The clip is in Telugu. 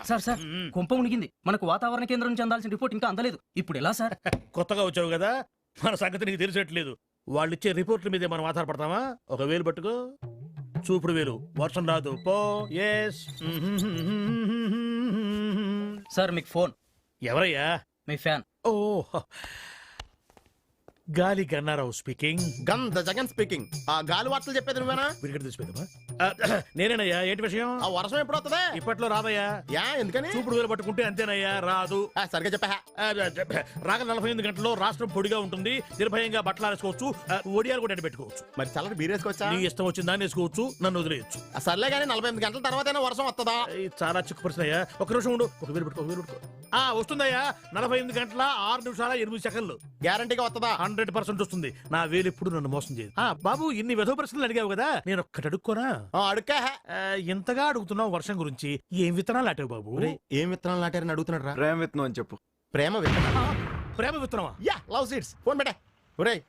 సార్ సార్ కుంప మునిగింది. మనకు వాతావరణ కేంద్రం నుంచి అందాల్సిన రిపోర్ట్ ఇంకా అందలేదు. ఇప్పుడు ఎలా సార్? కొత్తగా వచ్చావు కదా, మన సంగతి నీకు తెలిసేట్లేదు. వాళ్ళు ఇచ్చే రిపోర్ట్ల మీదే మనం ఆధారపడతామా? ఒక వేలు పట్టుకో, చూపుడు వేలు. వర్షం రాదు పో. ఎస్ సార్ మీకు ఫోన్. ఎవరయ్యా? మీ ఫ్యాన్. ఓ, గాలి గన్నారావు స్పీకింగ్. గంధ జగన్ స్పీకింగ్. ఆ గాలి వార్తలు చెప్పేది నువ్వేనా? విడిగడ తీసిపోయిందమ్మా. నేనేనయ్యా. ఏంటి విషయం? ఆ వర్షం ఎప్పుడు వస్తుంది? ఇప్పట్లో రాదయ్యా. యా ఎందుకని? చూపుడు వేలు పట్టుకుంటే అంతేనయ్యా, రాదు. సరిగ్గా చెప్పా. రాగ 48 గంటల్లో రాష్ట్రం పొడిగా ఉంటుంది. నిర్భయంగా బట్టలు వేసుకోవచ్చు, ఒడియాలు కూడా పెట్టుకోవచ్చు. మరి చల్లటి బీరేసుకోవచ్చా? నీ ఇష్టం వచ్చిన దాన్ని వేసుకోవచ్చు, నన్ను వదిలేయచ్చు. సర్లే కానీ 48 గంటల తర్వాతైనా వర్షం వస్తుందా? చాలా చిక్కు ప్రశ్న అయ్యా. ఒక నిమిషం ఉండు. ఒక వేలు పెట్టుకో. వస్తుందయ్యా. 48 గంటల 6 నిమిషాల 8 సెకండ్లు. గ్యారంటీగా వస్తుందా? 100% వస్తుంది. నా వేలు ఎప్పుడు నన్ను మోసం చేయదు. బాబు, ఇన్ని వెధవ ప్రశ్నలు అడిగావు కదా, నేను ఒక్కటి అడుక్కోనా? అడుక్కా. ఇంతగా అడుగుతున్నావు వర్షం గురించి. ఏం విత్తనాలు నాటావు బాబు? ఏం విత్తనాలు నాటారని అడుగుతున్నాడు రా. ప్రేమ విత్తనం అని చెప్పు. ప్రేమ విత్తనం. ప్రేమ విత్తనమా? Yeah, love seeds. ఫోన్ పెట్టే. ఒరేయ్,